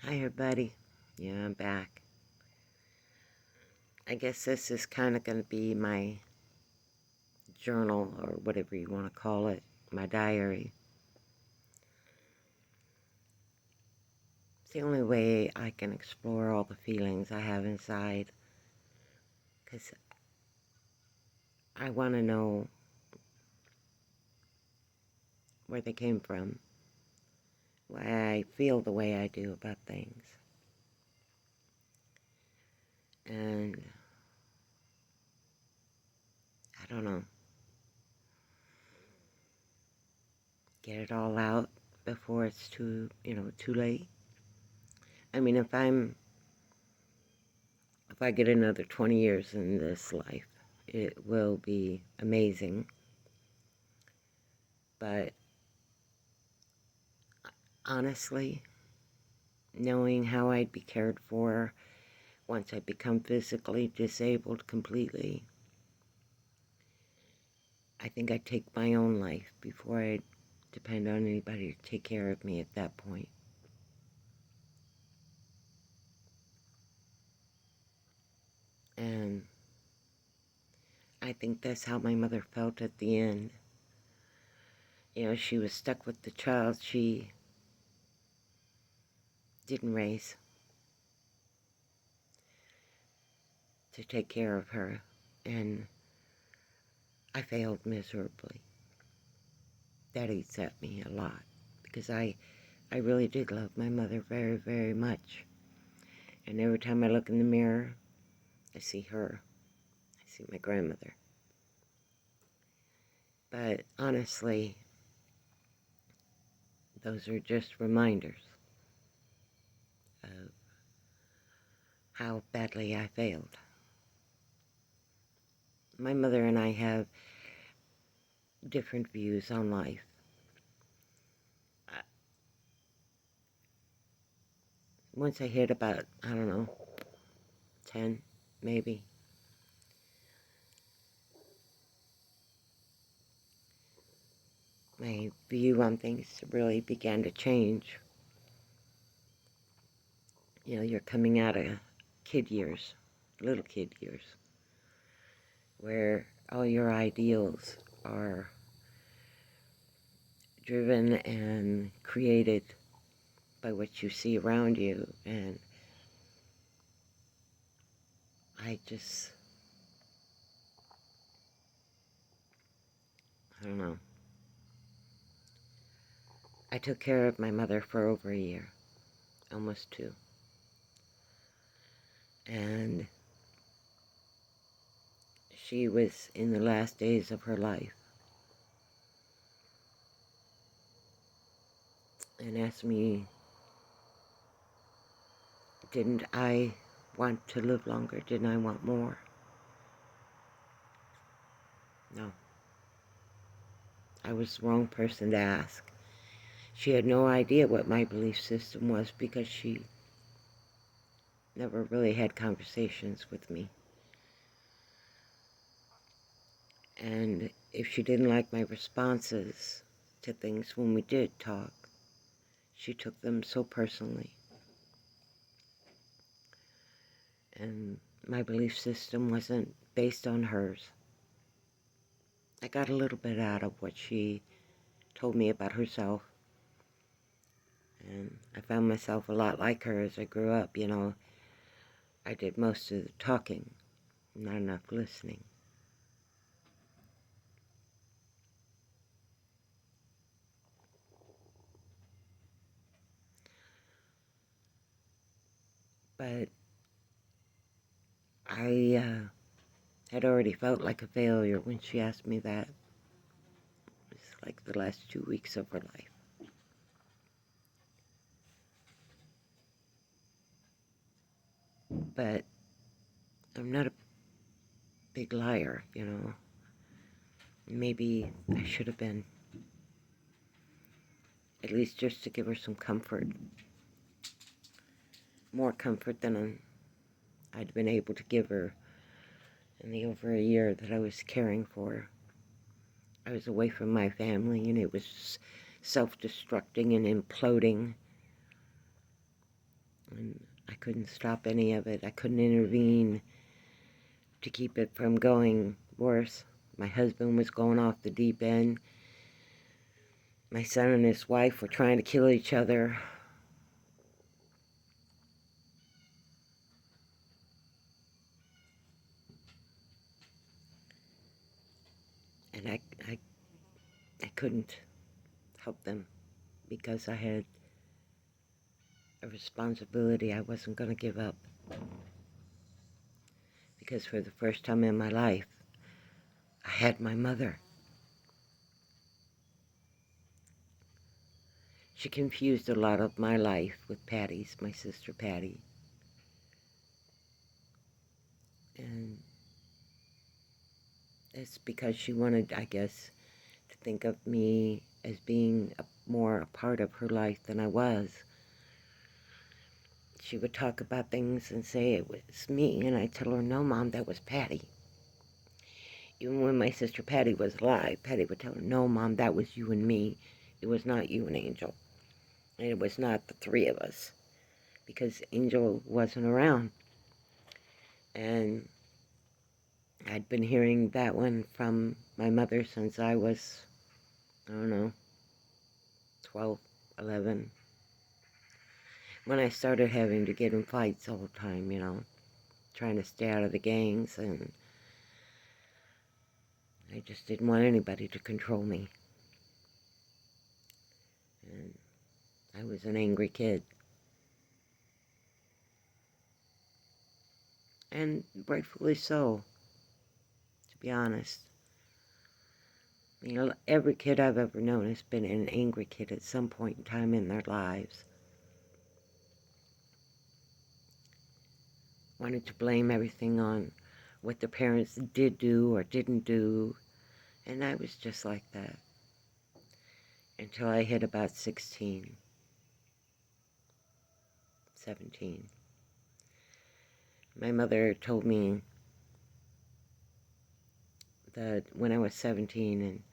Hi, everybody. Yeah, I'm back. I guess this is kind of going to be my journal, or whatever you want to call it, my diary. It's the only way I can explore all the feelings I have inside, because I want to know where they came from, why I feel the way I do about things. And I don't know, get it all out before it's too late. I mean, if I get another 20 years in this life, it will be amazing. But honestly, knowing how I'd be cared for once I become physically disabled completely, I think I'd take my own life before I'd depend on anybody to take care of me at that point. And I think that's how my mother felt at the end. She was stuck with the child she didn't raise to take care of her, and I failed miserably. That eats at me a lot, because I really did love my mother very, very much. And every time I look in the mirror, I see her. I see my grandmother. But honestly, those are just reminders of how badly I failed. My mother and I have different views on life. Once I hit about, 10, maybe, my view on things really began to change. You're coming out of kid years, little kid years, where all your ideals are driven and created by what you see around you. And I don't know. I took care of my mother for over a year, almost 2. And she was in the last days of her life, and asked me, didn't I want to live longer? Didn't I want more? No. I was the wrong person to ask. She had no idea what my belief system was, because she never really had conversations with me. And if she didn't like my responses to things when we did talk, she took them so personally. And my belief system wasn't based on hers. I got a little bit out of what she told me about herself. And I found myself a lot like her as I grew up. I did most of the talking, not enough listening. But I had already felt like a failure when she asked me that. It was like the last 2 weeks of her life. But I'm not a big liar. Maybe I should have been, at least just to give her some comfort. More comfort than I'd been able to give her in the over a year that I was caring for her. I was away from my family, and it was self-destructing and imploding. And I couldn't stop any of it. I couldn't intervene to keep it from going worse. My husband was going off the deep end. My son and his wife were trying to kill each other. And I couldn't help them because I had a responsibility I wasn't going to give up. Because for the first time in my life, I had my mother. She confused a lot of my life with Patty's, my sister Patty. And it's because she wanted, I guess, to think of me as being more a part of her life than I was. She would talk about things and say it was me, and I'd tell her, no, Mom, that was Patty. Even when my sister Patty was alive, Patty would tell her, no, Mom, that was you and me. It was not you and Angel. And it was not the three of us, because Angel wasn't around. And I'd been hearing that one from my mother since I was, I don't know, 12, 11. When I started having to get in fights all the time, you know, trying to stay out of the gangs, and I just didn't want anybody to control me. And I was an angry kid. And rightfully so, to be honest. You know, every kid I've ever known has been an angry kid at some point in time in their lives. Wanted to blame everything on what their parents did do or didn't do. And I was just like that. Until I hit about 16, 17. My mother told me that when I was 17, and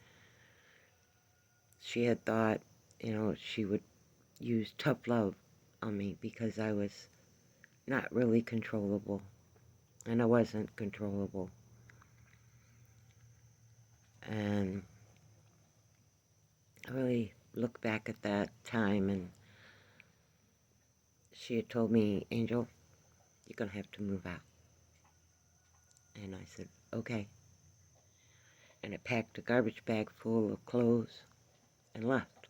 she had thought, you know, she would use tough love on me because I was not really controllable. And I wasn't controllable. And I really look back at that time, and she had told me, Angel, you're going to have to move out. And I said, okay. And I packed a garbage bag full of clothes and left.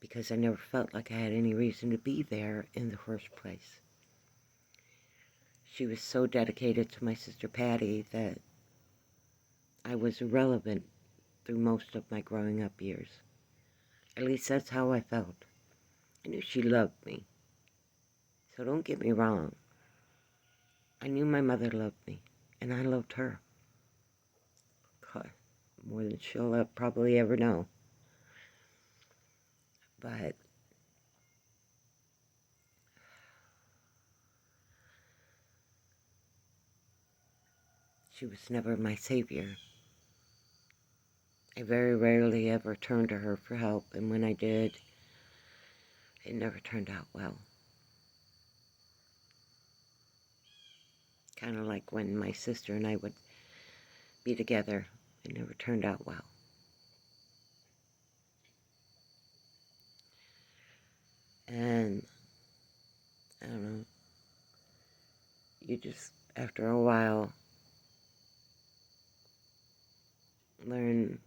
Because I never felt like I had any reason to be there in the first place. She was so dedicated to my sister Patty that I was irrelevant through most of my growing up years. At least that's how I felt. I knew she loved me. So don't get me wrong. I knew my mother loved me, and I loved her. God, more than she'll probably ever know. But she was never my savior. I very rarely ever turned to her for help, and when I did, it never turned out well. Kind of like when my sister and I would be together, it never turned out well. And, I don't know, you just, after a while, learn,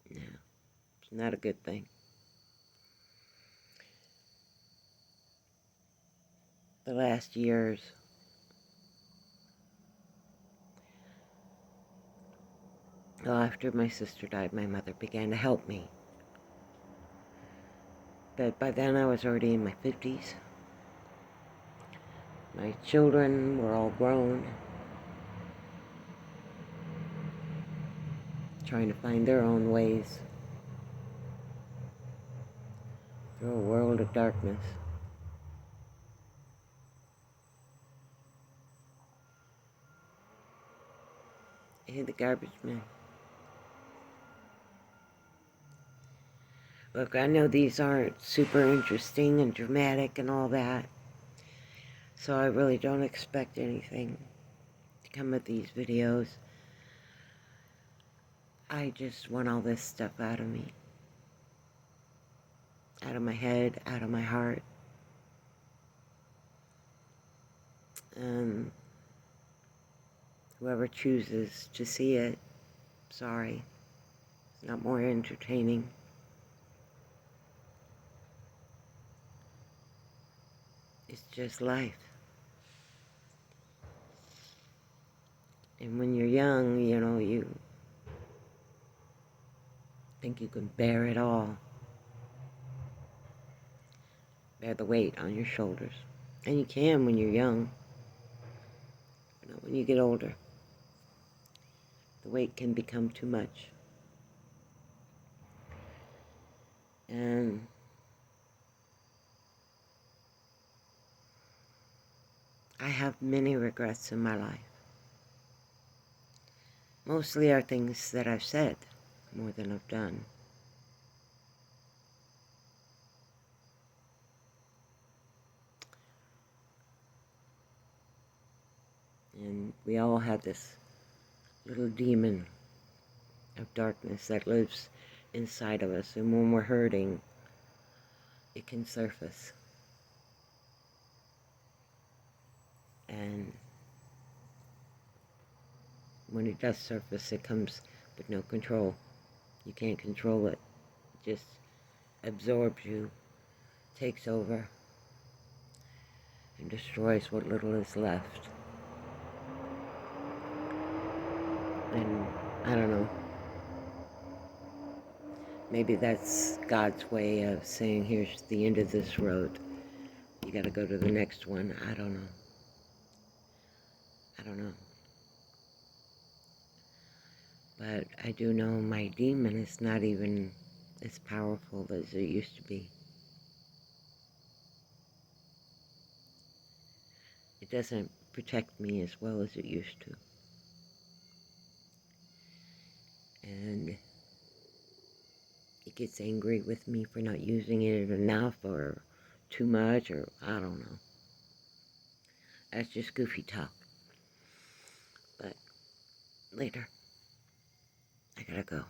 yeah, it's not a good thing. The last years, well, after my sister died, my mother began to help me. But by then I was already in my 50s. My children were all grown, trying to find their own ways through a world of darkness. Hey, the garbage man. Look, I know these aren't super interesting and dramatic and all that, so I really don't expect anything to come of these videos. I just want all this stuff out of me. Out of my head, out of my heart. And whoever chooses to see it, sorry, it's not more entertaining. It's just life. And when you're young, you know, you think you can bear it all. Bear the weight on your shoulders. And you can when you're young. But not when you get older. The weight can become too much. And I have many regrets in my life. Mostly are things that I've said more than I've done. And we all have this little demon of darkness that lives inside of us. And when we're hurting, it can surface. And when it does surface, it comes with no control. You can't control it. It just absorbs you, takes over, and destroys what little is left. And I don't know. Maybe that's God's way of saying, here's the end of this road. You gotta go to the next one. I don't know. I don't know. But I do know my demon is not even as powerful as it used to be. It doesn't protect me as well as it used to. And it gets angry with me for not using it enough or too much, or I don't know. That's just goofy talk. But later, I gotta go.